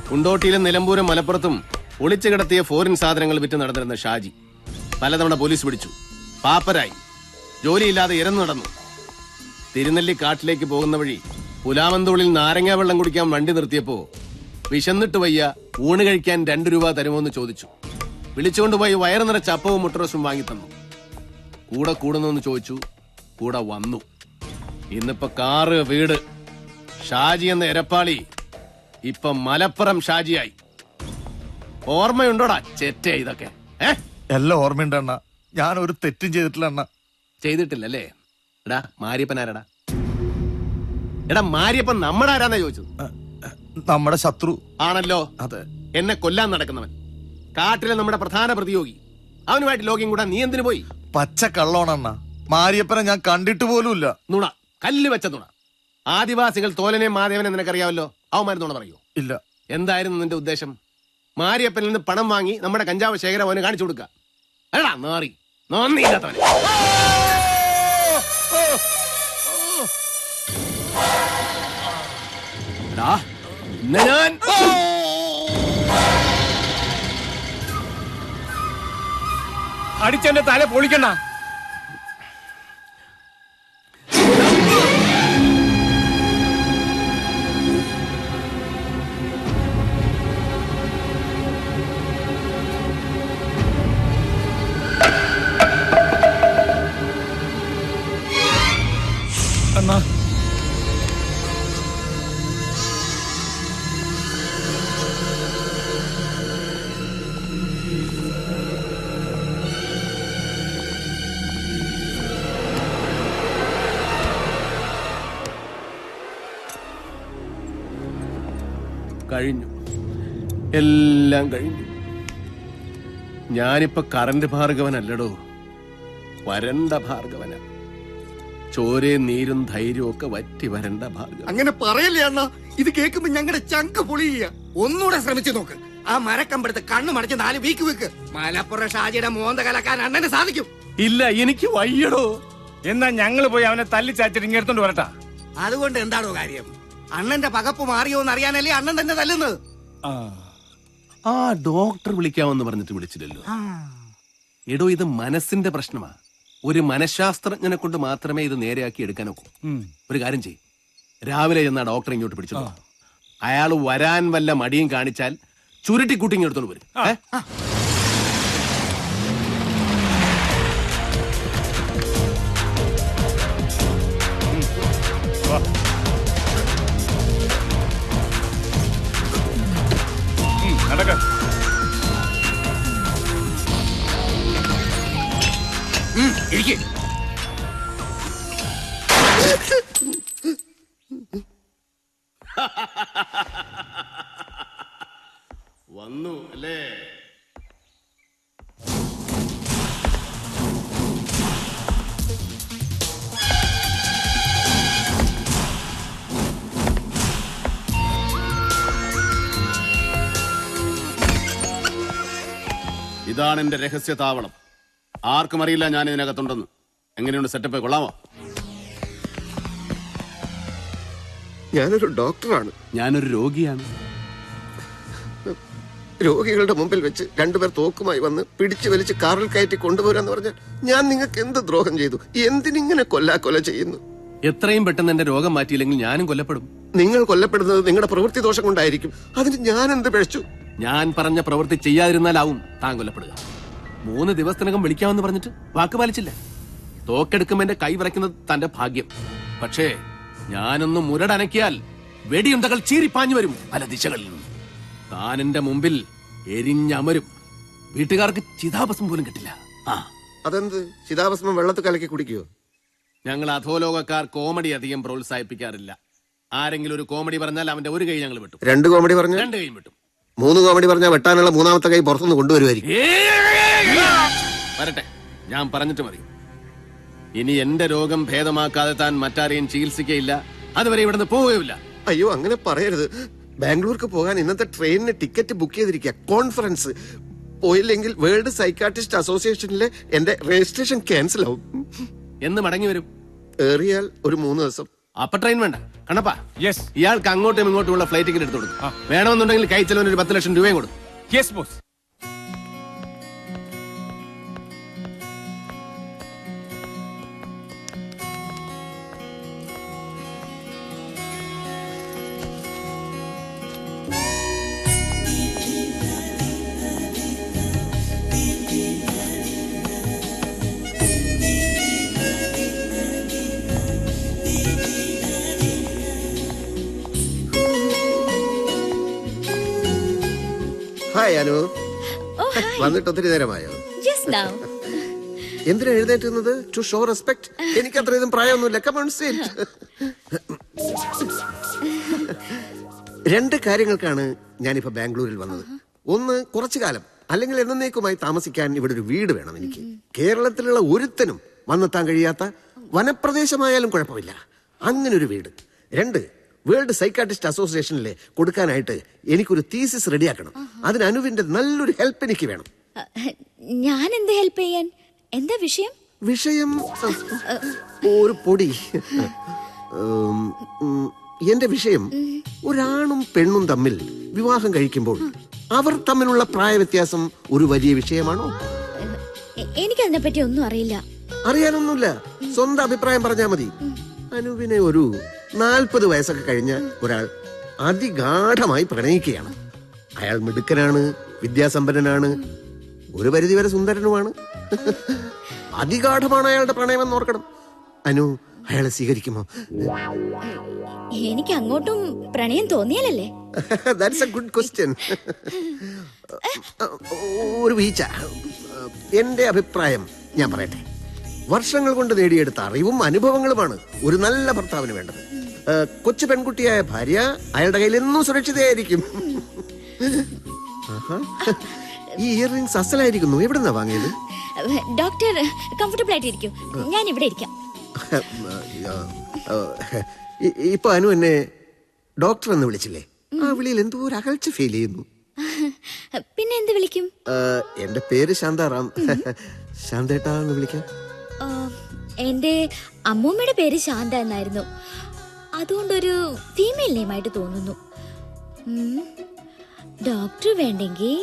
കുണ്ടോട്ടിയിലും നിലമ്പൂരും മലപ്പുറത്തും ഒളിച്ചു കിടത്തിയ ഫോറിൻ സാധനങ്ങൾ വിറ്റ് നടന്നിരുന്ന ഷാജി പലതവണ പോലീസ് പിടിച്ചു. പാപ്പരായി, ജോലിയില്ലാതെ ഇരന്നു നടന്നു. തിരുനെല്ലി കാട്ടിലേക്ക് പോകുന്ന വഴി പുലാമന്തോളിൽ നാരങ്ങ വെള്ളം കുടിക്കാൻ വണ്ടി നിർത്തിയപ്പോ വിശന്നിട്ട് വയ്യ, ഊണ് കഴിക്കാൻ 2 രൂപ തരുമോന്ന് ചോദിച്ചു. വിളിച്ചുകൊണ്ടുപോയി വയറ് നിറച്ച അപ്പവും മുട്ടറോസും വാങ്ങിത്തന്നു. കൂടെ കൂടുന്നോന്ന് ചോദിച്ചു, കൂടെ വന്നു. ഇന്നിപ്പോ കാറ്, വീട്. ഷാജി എന്ന എരപ്പാളി ഇപ്പൊ മലപ്പുറം ഷാജിയായി. ഓർമ്മയുണ്ടോടാ ചെറ്റ ഇതൊക്കെ? എല്ലാം ഓർമ്മയുണ്ട് അണ്ണ. ഞാൻ ഒരു തെറ്റും ചെയ്തിട്ടില്ല അണ്ണ. ചെയ്തിട്ടില്ലല്ലേ? എടാ മാരിയപ്പൻ ആരാടാ? എടാ മാരിയപ്പൻ നമ്മുടെ ആരാന്നാ ചോദിച്ചത്? നമ്മുടെ ശത്രു ആണല്ലോ. അതെ, എന്നെ കൊല്ലാൻ നടക്കുന്നവൻ, കാട്ടിലെ നമ്മുടെ പ്രധാന പ്രതിയോഗി. അവനുമായിട്ട് ലോകം കൂടാ നീ എന്തിനു പോയി? പച്ച കള്ളോണണ്ണ. മാരിയപ്പനെ ഞാൻ കണ്ടിട്ട് പോലുമില്ല. നുണ, കല്ല് വെച്ച നുണ. ആദിവാസികൾ തോലനെയും മാധവനെ നിനക്കറിയാവല്ലോ. അവന്മാര് നുണ പറയൂ? ഇല്ല. എന്തായിരുന്നു നിന്റെ ഉദ്ദേശം? മാരിയപ്പനിൽ നിന്ന് പണം വാങ്ങി നമ്മുടെ കഞ്ചാവ് ശേഖരം അവന് കാണിച്ചു കൊടുക്കുക. അല്ലടാ നാറി, നന്ദിയില്ലാത്തവനെ. ഞാൻ അടിച്ചെന്റെ തല പൊളിക്കണ്ട. അണ്ണാ, കഴിഞ്ഞു, എല്ലാം കഴിഞ്ഞു. ഞാനിപ്പോ കറന്റ് ഭാർഗവനല്ലടോ, വരണ്ട ഭാർഗവന. ചോരയും നീരും ധൈര്യവും ഒക്കെ വറ്റി വരണ്ട ഭാർഗവൻ. അങ്ങനെ പറയല്ലേ അണ്ണാ, ഇത് കേൾക്കുമ്പോ ഞങ്ങളുടെ ചങ്ക് പൊളിയ. ഒന്നുകൂടെ ശ്രമിച്ചു നോക്ക്. ആ മരക്കമ്പെടുത്ത് കണ്ണു മടച്ച് 4 വീക്ക് വെക്ക്. മലപ്പുറം ഷാജിയുടെ മോന്ത കലക്കാൻ അണ്ണന് സാധിക്കും. ഇല്ല, എനിക്ക് വയ്യടോ. എന്നാ ഞങ്ങള് പോയി അവനെ തല്ലിച്ചാച്ചിട്ട് ഇങ്ങെടുത്തോണ്ട് വരട്ടാ. അതുകൊണ്ട് എന്താണോ കാര്യം? അണ്ണന്റെ പകപ്പ് മാറിയോ എന്ന് അറിയാനല്ലേ അണ്ണൻ തന്നെ തല്ലുന്നത്. ആ ഡോക്ടർ വിളിക്കാമെന്ന് പറഞ്ഞിട്ട് വിളിച്ചില്ലല്ലോ. എടോ, ഇത് മനസ്സിന്റെ പ്രശ്നമാ. ഒരു മനഃശാസ്ത്രജ്ഞനെ കൊണ്ട് മാത്രമേ ഇത് നേരെയാക്കി എടുക്കാനൊക്കൂ. ഒരു കാര്യം ചെയ്യും, രാവിലെ ചെന്നാ ഡോക്ടറെ ഇങ്ങോട്ട് പിടിച്ചോ. അയാൾ വരാൻ വല്ല മടിയും കാണിച്ചാൽ ചുരുട്ടിക്കൂട്ടി ഇങ്ങോട്ട് വരും. നടക്ക. വന്നു അല്ലേ? ഇതാണ് എന്റെ രഹസ്യ താവളം. ആർക്കും അറിയില്ല ഞാൻ ഇതിനകത്തുണ്ടെന്ന്. എങ്ങനെയുണ്ട് സെറ്റപ്പ്? കൊള്ളാമോ? ഞാനൊരു ഡോക്ടറാണ്. ഞാനൊരു രോഗിയാണ്. രോഗികളുടെ മുമ്പിൽ വെച്ച് 2 പേർ തോക്കുമായി വന്ന് പിടിച്ചു വലിച്ച് കാറിൽ കയറ്റി കൊണ്ടുപോരാന്ന് പറഞ്ഞാൽ ഞാൻ നിങ്ങൾക്ക് എന്ത് ദ്രോഹം ചെയ്തു? എന്തിനിങ്ങനെ കൊല്ല ചെയ്യുന്നു? എത്രയും പെട്ടെന്ന് എന്റെ രോഗം മാറ്റിയില്ലെങ്കിൽ ഞാനും കൊല്ലപ്പെടും. നിങ്ങൾ കൊല്ലപ്പെടുന്നത് നിങ്ങളുടെ പ്രവൃത്തി ദോഷം കൊണ്ടായിരിക്കും. അതിന് ഞാൻ എന്ത് പിഴച്ചു? ഞാൻ പറഞ്ഞ പ്രവൃത്തി ചെയ്യാതിരുന്നാലാവും താൻ കൊല്ലപ്പെടുക. 3 ദിവസത്തിനകം വിളിക്കാമെന്ന് പറഞ്ഞിട്ട് വാക്ക് പാലിച്ചില്ല. തോക്കെടുക്കുമ്പോ എന്റെ കൈ വിറയ്ക്കുന്നത് തന്റെ ഭാഗ്യം. പക്ഷേ ഞാനൊന്ന് മുരടനക്കിയാൽ വെടിയുണ്ടകൾ ചീറിപ്പാഞ്ഞു വരും പല ദിശകളിൽ നിന്നും. താൻ എന്റെ മുമ്പിൽ എരിഞ്ഞമരും. വീട്ടുകാർക്ക് ചിതാഭസ്മം പോലും കിട്ടില്ല. അതെന്ത്? ചിതാഭസ്മം വെള്ളത്തിൽ കലക്കി കുടിക്കുവോ? ഞങ്ങൾ അധോലോകക്കാർ കോമഡി അധികം പ്രോത്സാഹിപ്പിക്കാറില്ല. ആരെങ്കിലും ഒരു കോമഡി പറഞ്ഞാൽ അവന്റെ ഒരു കൈ ഞങ്ങൾ വെട്ടും. 2 കോമഡി പറഞ്ഞാൽ 2 കൈയും വെട്ടും. 3 കോമഡി പറഞ്ഞാൽ വെട്ടാനുള്ള 3ാമത്തെ കൈ പുറത്തുനിന്ന് കൊണ്ടുവരുമായിരിക്കും. വരട്ടെ, ഞാൻ പറഞ്ഞിട്ട് മതി. ഇനി എന്റെ രോഗം ഭേദമാക്കാതെ താൻ മറ്റാരെയും ചികിത്സിക്കയില്ല. അതുവരെ ഇവിടുന്ന് പോവുകയില്ല. അയ്യോ, അങ്ങനെ പറയരുത്. ബാംഗ്ലൂർക്ക് പോകാൻ ഇന്നത്തെ ട്രെയിനിന് ടിക്കറ്റ് ബുക്ക് ചെയ്തിരിക്കുക. കോൺഫറൻസ് പോയില്ലെങ്കിൽ വേൾഡ് സൈക്കാട്രിസ്റ്റ് അസോസിയേഷനിലെ എന്റെ രജിസ്ട്രേഷൻ ക്യാൻസൽ ആവും. എന്ന് മടങ്ങി വരും? ഏറിയാൽ ഒരു 3 ദിവസം. അപ്പൊ ട്രെയിൻ വേണ്ട കണ്ണപ്പാ. യെസ് ഇയാൾക്ക് അങ്ങോട്ടും ഇങ്ങോട്ടും ഉള്ള ഫ്ലൈറ്റ് ടിക്കറ്റ് എടുത്തു കൊടുക്കും. വേണമെന്നുണ്ടെങ്കിൽ കൈ ചെലവിന് ഒരു 10 ലക്ഷം രൂപയും കൊടുക്കും. Yes boss. Hi Anu. Oh, hi. വന്നിട്ട് ഒത്തിരി നേരമായോ? Just now. എന്തിനാ എഴുന്നേറ്റുന്നത്? To show respect. എനിക്ക് അത്ര ഇതും പ്രായമൊന്നുമില്ല. Come on, sit. 2 കാര്യങ്ങൾക്കാണ് ഞാനിപ്പോ ബാംഗ്ലൂരിൽ വന്നത്. ഒന്ന്, കുറച്ചു കാലം അല്ലെങ്കിൽ എന്നേക്കുമായി താമസിക്കാൻ ഇവിടെ ഒരു വീട് വേണം എനിക്ക്. കേരളത്തിലുള്ള ഒരുത്തനും വന്നെത്താൻ കഴിയാത്ത വനപ്രദേശമായാലും കുഴപ്പമില്ല, അങ്ങനെ ഒരു വീട്. 2, വേൾഡ് സൈക്കാട്രിസ്റ്റ് അസോസിയേഷനിലെ കൊടുക്കാനായിട്ട് എനിക്കൊരു തീസിസ് റെഡിയാക്കണം. അതിന് അനുവിന്റെ നല്ലൊരു ഹെൽപ്പ് എനിക്ക് വേണം. ഞാൻ എന്ത് ഹെൽപ്പ് ചെയ്യാൻ? എന്താ വിഷയം? വിഷയം ഒരു പൊടി. എന്റെ വിഷയം, ഒരാണും പെണ്ണും തമ്മിൽ വിവാഹം കഴിക്കുമ്പോൾ അവർ തമ്മിലുള്ള പ്രായ വ്യത്യാസം ഒരു വലിയ വിഷയമാണോ? എനിക്കതിനെ പറ്റി ഒന്നും അറിയില്ല. അറിയാനൊന്നുമില്ല, സ്വന്തം അഭിപ്രായം പറഞ്ഞാ മതി. അനുവിനെ ഒരു 40 വയസ്സൊക്കെ കഴിഞ്ഞ ഒരാൾ അതിഗാഠമായി പ്രണയിക്കുകയാണ്. അയാൾ മിടുക്കനാണ്, വിദ്യാസമ്പന്നനാണ്, ഒരു പരിധിവരെ സുന്ദരനുമാണ്. അതിഗാഠമാണ് അയാളുടെ പ്രണയമെന്ന് ഓർക്കണം. അനു അയാളെ സ്വീകരിക്കുമോ? എനിക്ക് അങ്ങോട്ടും പ്രണയം തോന്നിയാലല്ലേ? That's a good question. ഒരു വീഴ്ച. എന്റെ അഭിപ്രായം ഞാൻ പറയട്ടെ. വർഷങ്ങൾ കൊണ്ട് നേടിയെടുത്ത അറിവും അനുഭവങ്ങളുമാണ് ഒരു നല്ല ഭർത്താവിന് വേണ്ടത്. കൊച്ചു പെൺകുട്ടിയായ ഭാര്യ അയാളുടെ കയ്യിൽ എന്നും സുരക്ഷിതയായിരിക്കും. ഈ ഇയർ റിംഗ്സ് അസലായിരിക്കുന്നു. എവിടുന്നാ വാങ്ങിയത്? ഡോക്ടർ, കംഫർട്ടബിൾ ആയിട്ടിരിക്കും, ഞാൻ ഇവിടെ ഇരിക്കാം. ഇപ്പൊ അനു എന്നെ ഡോക്ടർ എന്ന് വിളിച്ചില്ലേ? ആ വിളിയിൽ എന്തോ ഒരു അകൽച്ച ഫീൽ ചെയ്യുന്നു. പിന്നെ എന്ത് വിളിക്കും? എന്റെ പേര് ശാന്താറാം. ശാന്തേട്ടാ എന്ന് വിളിക്കാം. എന്റെ അമ്മൂമ്മയുടെ പേര് ശാന്ത എന്നായിരുന്നു. അതുകൊണ്ടൊരു ഫീമെയിൽ നെയിമായിട്ട് തോന്നുന്നു. ഡോക്ടർ വേണ്ടെങ്കിൽ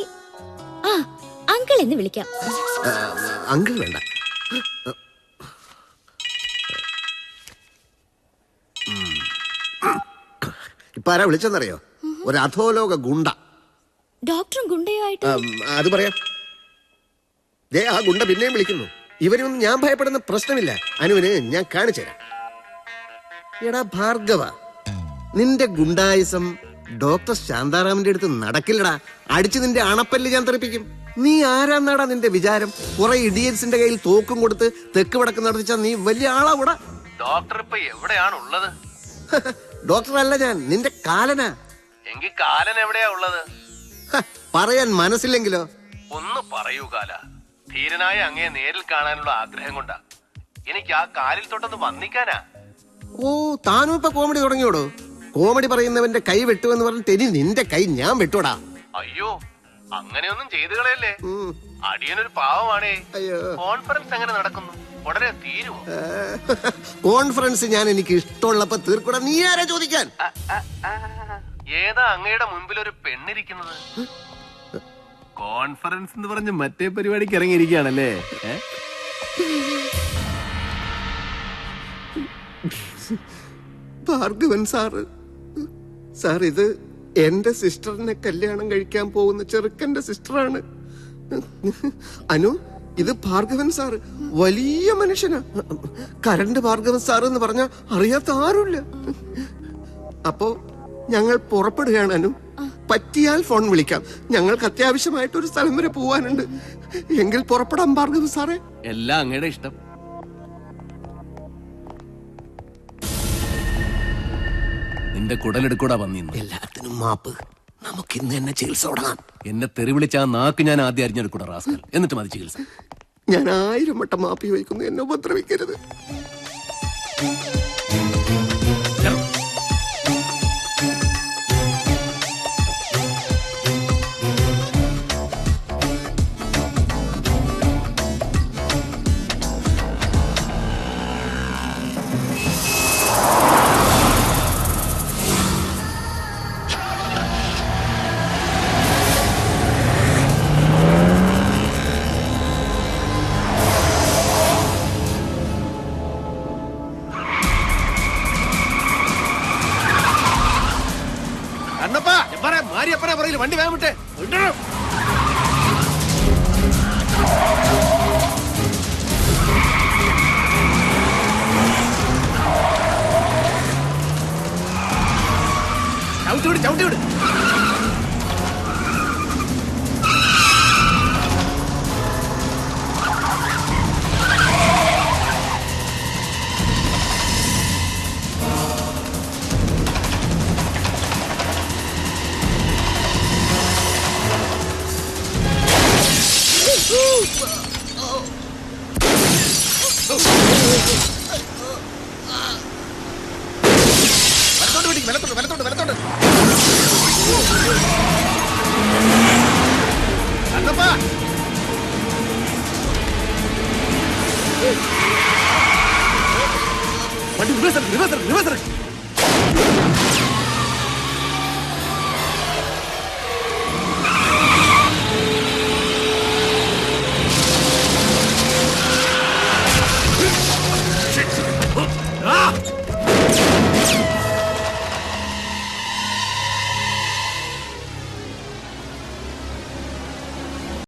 അങ്കിൾ എന്ന് വിളിക്കാം. അങ്കിൾ വേണ്ട. ഇപ്പൊ ആരാ വിളിച്ചെന്നറിയോ? ഒരു അധോലോക ഗുണ്ട. ഡോക്ടറും ഗുണ്ടയോ ആയിട്ട്? അത് പറയാം. ആ ഗുണ്ട പിന്നെയും വിളിക്കുന്നു. ഇവരൊന്നും ഞാൻ ഭയപ്പെടുന്ന പ്രശ്നമില്ല. അനുവിന് ഞാൻ കാണിച്ചു തരാം. എടാ ഭാർഗവ, നിന്റെ ഗുണ്ടായുസം ഡോക്ടർ ശാന്താറാമിന്റെ അടുത്ത് നടക്കില്ലടാ. അടിച്ച് നിന്റെ അണപ്പല്ല് ഞാൻ തെറിപ്പിക്കും. നീ ആരാന്നാടാ നിന്റെ വിചാരം? കുറെ ഇഡിയറ്റ്സിന്റെ കയ്യിൽ തോക്കും കൊടുത്ത് തെക്ക് വടക്ക് നടത്തിച്ചാ നീ വലിയ ആളാകൂടാ. ഡോക്ടർ ഇപ്പൊ എവിടെയാണ് ഉള്ളത്? ഡോക്ടർ അല്ല ഞാൻ, നിന്റെ കാലനാ. എങ്കിൽ കാലൻ എവിടെയാ ഉള്ളത്? പറയാൻ മനസ്സില്ലെങ്കിലോ? ഒന്ന് പറയൂ കാല. ധീരനായ അങ്ങയെ നേരിൽ കാണാനുള്ള ആഗ്രഹം കൊണ്ടാ. എനിക്ക് ആ കാലിൽ തൊട്ടൊന്ന് വന്നിക്കാനാ. ഓ, താനും ഇപ്പൊ കോമഡി തുടങ്ങിയോടോ? കോമഡി പറയുന്നവന്റെ കൈ വെട്ടുമെന്ന് പറഞ്ഞിട്ട് ഇനി നിന്റെ കൈ ഞാൻ വെട്ടോടാ. അയ്യോ, അങ്ങനെയൊന്നും ചെയ്തു കളയല്ലേ. അടിയനൊരു പാവമാണേ. കോൺഫറൻസ് എങ്ങനെ നടക്കുന്നു? ഉടനെ തീരുമോ? കോൺഫറൻസ് ഞാൻ എനിക്ക് ഇഷ്ടമുള്ളപ്പോ തീർക്കൂടാ. നീ ആരാ ചോദിക്കാൻ? ഏതാ അങ്ങയുടെ മുൻപിൽ ഒരു പെണ്ണിരിക്കുന്നത്? കോൺഫറൻസ് എന്ന് പറഞ്ഞ് മറ്റേ പരിപാടിക്ക് ഇറങ്ങിയിരിക്കുകയാണല്ലേ? ഭാർഗവൻ സാറ്. സാർ, ഇത് എന്റെ സിസ്റ്ററിനെ കല്യാണം കഴിക്കാൻ പോകുന്ന ചെറുക്കന്റെ സിസ്റ്ററാണ്. അനു, ഇത് ഭാർഗവൻ സാറ് വലിയ മനുഷ്യനാ. കരണ്ട് ഭാർഗവൻ സാറ് എന്ന് പറഞ്ഞാ അറിയാത്ത ആരുമില്ല. അപ്പോ ഞങ്ങൾ പുറപ്പെടുകയാണ് അനു. പറ്റിയാൽ ഫോൺ വിളിക്കാം. ഞങ്ങൾക്ക് അത്യാവശ്യമായിട്ട് ഒരു സ്ഥലം വരെ പോവാനുണ്ട്. എങ്കിൽ പുറപ്പെടാം ഭാർഗവൻ സാറേ. എല്ലാം അങ്ങയുടെ ഇഷ്ടം. നിന്റെ കുടലെടുക്കൂടാ വന്നിന്ന്. എല്ലാത്തിനും മാപ്പ്. നമുക്ക് ഇന്ന് തന്നെ ചികിത്സ തുടങ്ങാം. എന്നെ തെറി വിളിച്ച ആ നാക്ക് ഞാൻ ആദ്യം അരിഞ്ഞെടുക്കൂടാ റാസ്കൽ. എന്നിട്ട് മതി ചികിത്സ. ഞാൻ 1000 വട്ടം മാപ്പി വയ്ക്കുന്നു, എന്നെ ഉപദ്രവിക്കരുത്. കണ്ണപ്പാ മാരിയപ്പനെ പറയില്ല, വണ്ടി വേഗം വിട്ടേ. ചവിട്ടിവിട് ചവിട്ടിവിട്. വലത്തോട്ട് പിടിക്ക്, വലത്തോട്ട് വലത്തോട്ട് വലത്തോട്ട്. കണ്ണപ്പാ വണ്ടി റിവേഴ്സ് റിവേഴ്സ് റിവേഴ്സ്.